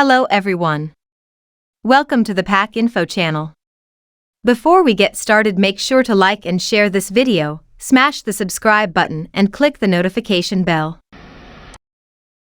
Hello everyone. Welcome to the Pack Info channel. Before we get started, make sure to like and share this video, smash the subscribe button and click the notification bell.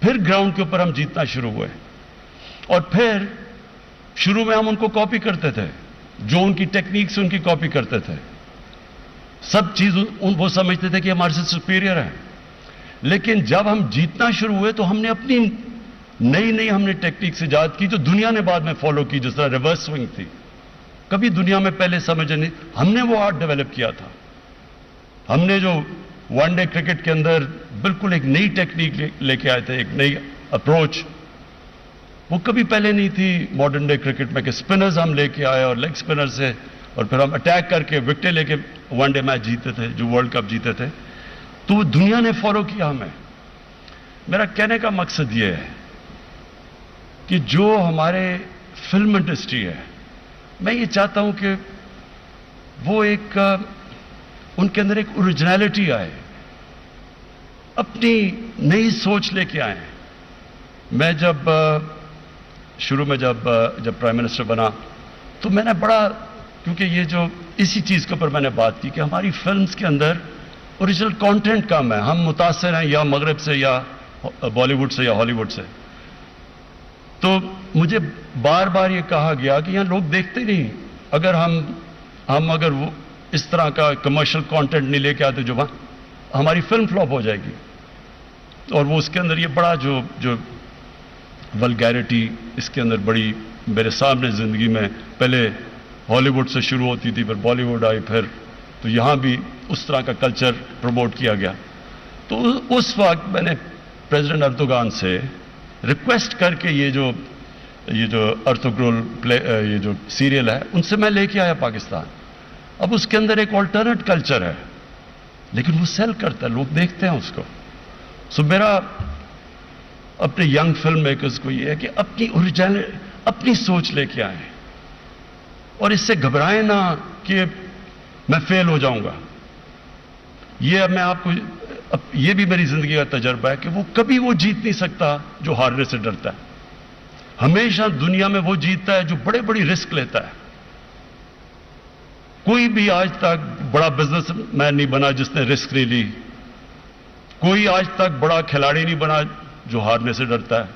پھر ground کے اوپر ہم جیتنا شروع ہوئے, اور پھر شروع میں ہم ان کو کاپی کرتے تھے, جو ان کی ٹیکنیک سے ان کی کاپی کرتے تھے, سب چیز وہ سمجھتے تھے کہ ہمارے سے سپیریئر ہیں. لیکن جب ہم جیتنا شروع ہوئے تو ہم نے اپنی نئی ہم نے ٹیکنیک ایجاد کی, جو دنیا نے بعد میں فالو کی, جس طرح ریورس سوئنگ تھی, کبھی دنیا میں پہلے سمجھے نہیں. ہم نے وہ آرٹ ڈیولپ کیا تھا. ہم نے جو ون ڈے کرکٹ کے اندر بالکل ایک نئی ٹیکنیک لے کے آئے تھے, ایک نئی اپروچ, وہ کبھی پہلے نہیں تھی ماڈرن ڈے کرکٹ میں, کہ اسپنرز ہم لے کے آئے اور لیگ اسپنر سے, اور پھر ہم اٹیک کر کے وکٹیں لے کے ون ڈے میچ جیتے تھے, جو ورلڈ کپ جیتے تھے. تو وہ دنیا نے فالو کیا ہمیں. میرا کہنے کا مقصد یہ ہے کہ جو ہمارے فلم انڈسٹری ہے, میں یہ چاہتا ہوں کہ وہ ایک ان کے اندر ایک اوریجنلٹی آئے, اپنی نئی سوچ لے کے آئیں. میں جب شروع میں جب پرائم منسٹر بنا تو میں نے بڑا, کیونکہ یہ جو اسی چیز کے اوپر میں نے بات کی کہ ہماری فلمز کے اندر اوریجنل کانٹینٹ کم ہے, ہم متاثر ہیں یا مغرب سے یا بالی ووڈ سے یا ہالی ووڈ سے. تو مجھے بار بار یہ کہا گیا کہ یہاں لوگ دیکھتے نہیں, اگر ہم اگر وہ اس طرح کا کمرشل کانٹینٹ نہیں لے کے آتے جو وہاں ہماری فلم فلاپ ہو جائے گی. اور وہ اس کے اندر یہ بڑا جو ولگیرٹی اس کے اندر بڑی میرے سامنے زندگی میں, پہلے ہالی ووڈ سے شروع ہوتی تھی, پھر بالی ووڈ آئی, پھر تو یہاں بھی اس طرح کا کلچر پروموٹ کیا گیا. تو اس وقت میں نے پریزیڈنٹ اردوغان سے ریکویسٹ کر کے یہ جو ارطغرل یہ جو سیریل ہے ان سے میں لے کے آیا پاکستان. اب اس کے اندر ایک آلٹرنیٹ کلچر ہے, لیکن وہ سیل کرتا ہے, لوگ دیکھتے ہیں اس کو. سو میرا اپنے ینگ فلم میکرز کو یہ ہے کہ اپنی اوریجنل اپنی سوچ لے کے آئیں, اور اس سے گھبرائیں نہ کہ میں فیل ہو جاؤں گا. یہ میں آپ کو, یہ بھی میری زندگی کا تجربہ ہے کہ وہ کبھی وہ جیت نہیں سکتا جو ہارنے سے ڈرتا ہے. ہمیشہ دنیا میں وہ جیتتا ہے جو بڑی رسک لیتا ہے. کوئی بھی آج تک بڑا بزنس مین نہیں بنا جس نے رسک نہیں لی. کوئی آج تک بڑا کھلاڑی نہیں بنا جو ہارنے سے ڈرتا ہے.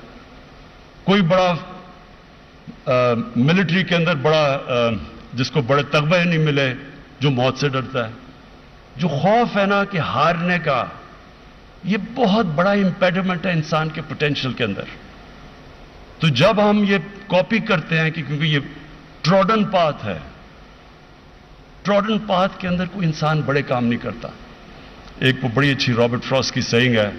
کوئی بڑا ملٹری کے اندر بڑا جس کو بڑے تغمے نہیں ملے جو موت سے ڈرتا ہے. جو خوف ہے نا کہ ہارنے کا, یہ بہت بڑا امپیڈمنٹ ہے انسان کے پوٹینشیل کے اندر. تو جب ہم یہ کاپی کرتے ہیں کہ کیونکہ یہ ٹراڈن پاتھ ہے, ٹراڈن پاتھ کے اندر کوئی انسان بڑے کام نہیں کرتا. ایک وہ بڑی اچھی رابرٹ فراسٹ کی سیئنگ ہے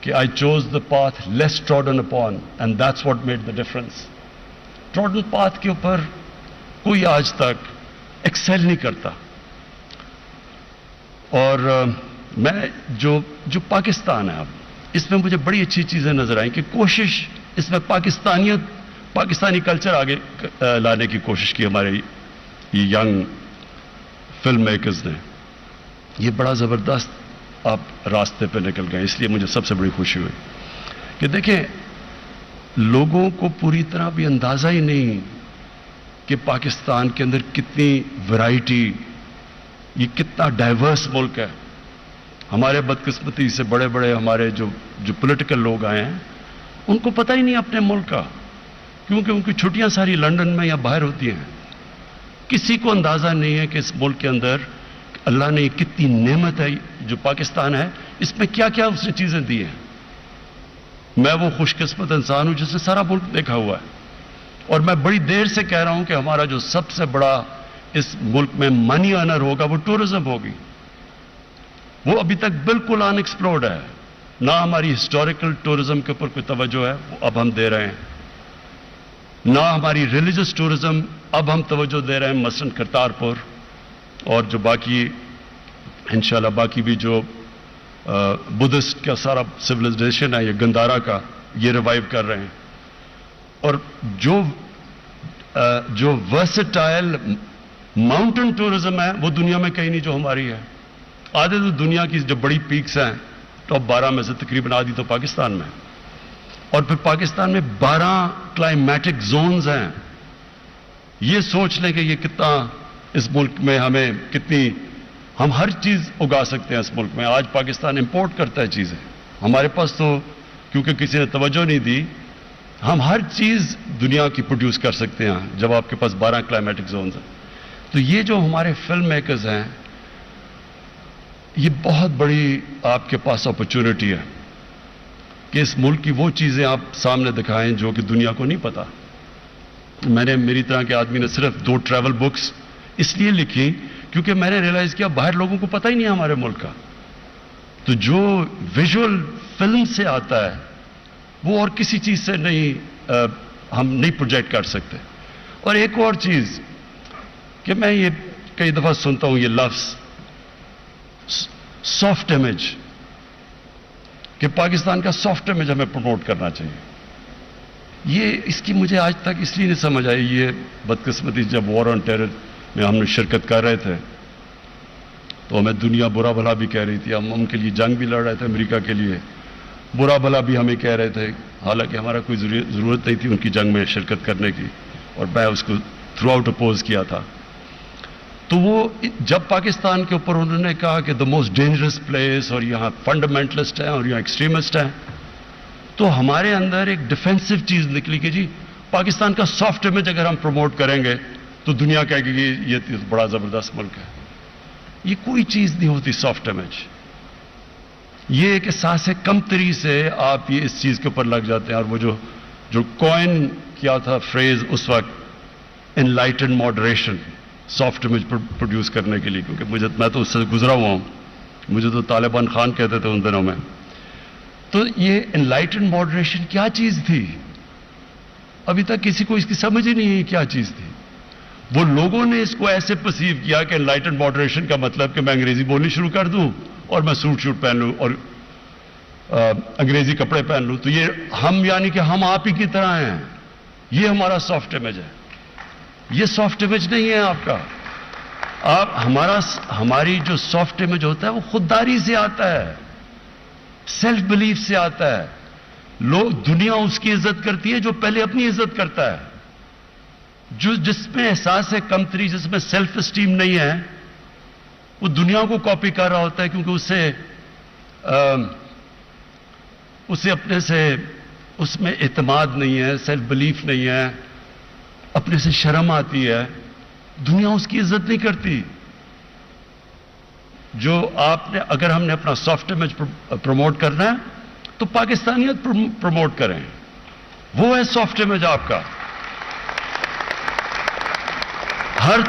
کہ I chose the path less trodden upon and that's what made the difference. Trodden path کے اوپر کوئی آج تک ایکسل نہیں کرتا. اور میں جو پاکستان ہے اب, اس میں مجھے بڑی اچھی چیزیں نظر آئیں کہ کوشش اس میں پاکستانی کلچر آگے لانے کی کوشش کی ہمارے یہ ینگ فلم میکرز نے. یہ بڑا زبردست آپ راستے پہ نکل گئے. اس لیے مجھے سب سے بڑی خوشی ہوئی کہ دیکھیں, لوگوں کو پوری طرح بھی اندازہ ہی نہیں کہ پاکستان کے اندر کتنی ورائٹی, یہ کتنا ڈائیورس ملک ہے. ہمارے بدقسمتی سے بڑے ہمارے جو پولیٹیکل لوگ آئے ہیں ان کو پتہ ہی نہیں اپنے ملک کا, کیونکہ ان کی چھٹیاں ساری لندن میں یا باہر ہوتی ہیں. کسی کو اندازہ نہیں ہے کہ اس ملک کے اندر اللہ نے کتنی نعمت ہے جو پاکستان ہے, اس میں کیا کیا اس نے چیزیں دی ہیں. میں وہ خوش قسمت انسان ہوں جس نے سارا ملک دیکھا ہوا ہے. اور میں بڑی دیر سے کہہ رہا ہوں کہ ہمارا جو سب سے بڑا اس ملک میں منی ارنر ہوگا وہ ٹورزم ہوگی. وہ ابھی تک بالکل ان ایکسپلورڈ ہے. نہ ہماری ہسٹوریکل ٹورزم کے اوپر کوئی توجہ ہے, وہ اب ہم دے رہے ہیں. نہ ہماری ریلیجس ٹورزم اب ہم توجہ دے رہے ہیں, مثلاً کرتارپور اور جو باقی انشاءاللہ باقی بھی جو بدھسٹ کا سارا سویلائزیشن ہے, یہ گندارا کا, یہ ریوائیو کر رہے ہیں. اور جو ورسٹائل ماؤنٹن ٹورزم ہے وہ دنیا میں کہیں نہیں جو ہماری ہے. آدھے تو دنیا کی جو بڑی پیکس ہیں ٹاپ 12 میں سے تقریباً آدھی تو پاکستان میں, اور پھر پاکستان میں 12 کلائمیٹک زونز ہیں. یہ سوچ لیں کہ یہ کتنا اس ملک میں ہمیں کتنی, ہم ہر چیز اگا سکتے ہیں اس ملک میں. آج پاکستان امپورٹ کرتا ہے چیزیں. ہمارے پاس تو کیونکہ کسی نے توجہ نہیں دی. ہم ہر چیز دنیا کی پروڈیوس کر سکتے ہیں جب آپ کے پاس 12 کلائمیٹک زونز ہیں. تو یہ جو ہمارے فلم میکرز ہیں, یہ بہت بڑی آپ کے پاس اپرچونٹی ہے کہ اس ملک کی وہ چیزیں آپ سامنے دکھائیں جو کہ دنیا کو نہیں پتا. میں نے, میری طرح کے آدمی نے صرف 2 ٹریول بکس اس لیے لکھی کیونکہ میں نے ریئلائز کیا باہر لوگوں کو پتہ ہی نہیں ہے ہمارے ملک کا. تو جو ویژول فلم سے آتا ہے وہ اور کسی چیز سے نہیں, ہم نہیں پروجیکٹ کر سکتے. اور ایک اور چیز کہ میں یہ کئی دفعہ سنتا ہوں یہ لفظ سافٹ امیج, کہ پاکستان کا سافٹ امیج ہمیں پروموٹ کرنا چاہیے. یہ اس کی مجھے آج تک اس لیے نہیں سمجھ آئی. یہ بدقسمتی جب وار آن ٹیرر میں ہم نے شرکت کر رہے تھے تو ہمیں دنیا برا بھلا بھی کہہ رہی تھی, ہم ان کے لیے جنگ بھی لڑ رہے تھے, امریکہ کے لیے برا بھلا بھی ہمیں کہہ رہے تھے, حالانکہ ہمارا کوئی ضرورت نہیں تھی ان کی جنگ میں شرکت کرنے کی, اور میں اس کو تھرو آؤٹ اپوز کیا تھا. تو وہ جب پاکستان کے اوپر انہوں نے کہا کہ دا موسٹ ڈینجرس پلیس, اور یہاں فنڈامنٹلسٹ ہیں اور یہاں ایکسٹریمسٹ ہیں, تو ہمارے اندر ایک ڈیفینسو چیز نکلی کہ جی پاکستان کا سافٹ امیج اگر ہم پروموٹ کریں گے تو دنیا کہے گی کہ یہ بڑا زبردست ملک ہے. یہ کوئی چیز نہیں ہوتی سافٹ امیج. یہ ایک احساس کمتری سے آپ یہ اس چیز کے اوپر لگ جاتے ہیں. اور وہ جو کوئن کیا تھا فریز اس وقت, enlightened moderation, soft image produce کرنے کے لیے, کیونکہ میں تو اس سے گزرا ہوا ہوں, مجھے تو طالبان خان کہتے تھے ان دنوں میں. تو یہ انلائٹنڈ ماڈریشن کیا چیز تھی؟ ابھی تک کسی کو اس کی سمجھ ہی نہیں ہے کیا چیز تھی. وہ لوگوں نے اس کو ایسے پرسیو کیا کہ انلائٹنڈ ماڈریشن کا مطلب کہ میں انگریزی بولنی شروع کر دوں اور میں سوٹ پہن لوں اور انگریزی کپڑے پہن لوں, تو یہ ہم یعنی کہ ہم آپ ہی کی طرح ہیں, یہ ہمارا سافٹ امیج ہے. یہ سافٹ امیج نہیں ہے آپ کا. ہماری جو سافٹ امیج ہوتا ہے وہ خودداری سے آتا ہے, سیلف بلیف سے آتا ہے. دنیا اس کی عزت کرتی ہے جو پہلے اپنی عزت کرتا ہے. جس میں احساس ہے کمتری, جس میں سیلف اسٹیم نہیں ہے, وہ دنیا کو کاپی کر رہا ہوتا ہے, کیونکہ اسے اپنے سے اس میں اعتماد نہیں ہے, سیلف بلیف نہیں ہے, اپنے سے شرم آتی ہے. دنیا اس کی عزت نہیں کرتی. جو آپ نے, اگر ہم نے اپنا سافٹ امیج پروموٹ کرنا ہے تو پاکستانیت پروموٹ کریں, وہ ہے سافٹ امیج آپ کا. ہر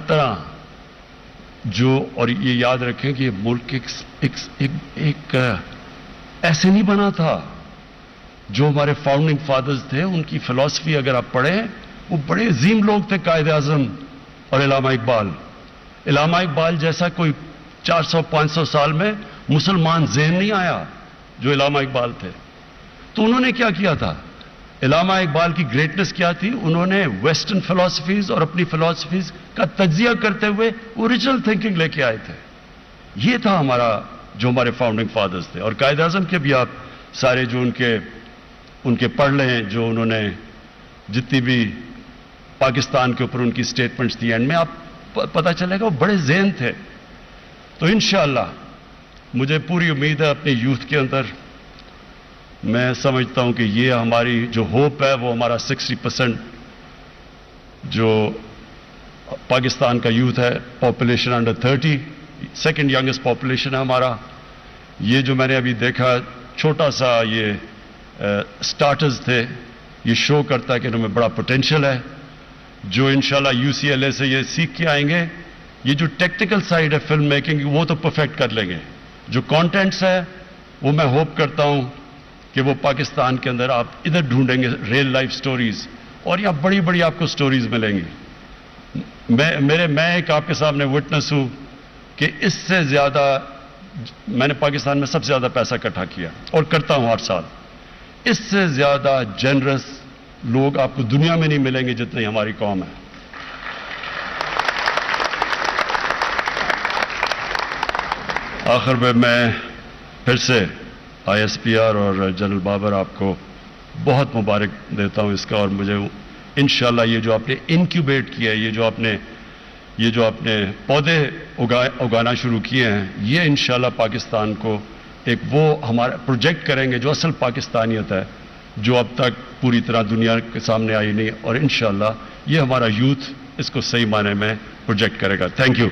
طرح جو, اور یہ یاد رکھیں کہ یہ ملک ایک ایسے نہیں بنا تھا. جو ہمارے فاؤنڈنگ فادرز تھے ان کی فلسفی اگر آپ پڑھیں, وہ بڑے عظیم لوگ تھے, قائد اعظم اور علامہ اقبال. علامہ اقبال جیسا کوئی 400-500 سال میں مسلمان ذہن نہیں آیا جو علامہ اقبال تھے. تو انہوں نے کیا کیا تھا؟ علامہ اقبال کی گریٹنس کیا تھی؟ انہوں نے ویسٹرن فلسفیز اور اپنی فلسفیز کا تجزیہ کرتے ہوئے اوریجنل تھنکنگ لے کے آئے تھے. یہ تھا ہمارا, جو ہمارے فاؤنڈنگ فادرز تھے. اور قائد اعظم کے بھی آپ سارے جو ان کے پڑھ لیں, جو انہوں نے جتنی بھی پاکستان کے اوپر ان کی سٹیٹمنٹس تھی, اینڈ میں آپ پتہ چلے گا وہ بڑے ذہن تھے. تو انشاءاللہ مجھے پوری امید ہے اپنے یوتھ کے اندر. میں سمجھتا ہوں کہ یہ ہماری جو ہوپ ہے وہ ہمارا 60% جو پاکستان کا یوتھ ہے, population under 30, second youngest population ہے ہمارا. یہ جو میں نے ابھی دیکھا چھوٹا سا یہ سٹارٹرز تھے, یہ شو کرتا ہے کہ انہوں میں بڑا پوٹینشیل ہے. جو انشاءاللہ UCLA سے یہ سیکھ کے آئیں گے, یہ جو ٹیکنیکل سائیڈ ہے فلم میکنگ وہ تو پرفیکٹ کر لیں گے. جو کانٹینٹس ہے وہ میں ہوپ کرتا ہوں کہ وہ پاکستان کے اندر آپ ادھر ڈھونڈیں گے ریئل لائف سٹوریز, اور یہاں بڑی بڑی آپ کو سٹوریز ملیں گی. میں ایک آپ کے سامنے وٹنس ہوں کہ اس سے زیادہ میں نے پاکستان میں سب سے زیادہ پیسہ اکٹھا کیا اور کرتا ہوں ہر سال. اس سے زیادہ جنرس لوگ آپ کو دنیا میں نہیں ملیں گے جتنی ہماری قوم ہے. آخر میں پھر سے ISPR اور جنرل بابر آپ کو بہت مبارک دیتا ہوں اس کا. اور مجھے انشاءاللہ یہ جو آپ نے انکیوبیٹ کیا ہے, یہ جو آپ نے پودے اگانا شروع کیے ہیں, یہ انشاءاللہ پاکستان کو ایک وہ ہمارا پروجیکٹ کریں گے جو اصل پاکستانیت ہے, جو اب تک پوری طرح دنیا کے سامنے آئی نہیں, اور انشاءاللہ یہ ہمارا یوتھ اس کو صحیح معنی میں پروجیکٹ کرے گا. Thank you.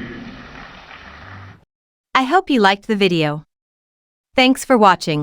I hope you liked the video. Thanks for watching.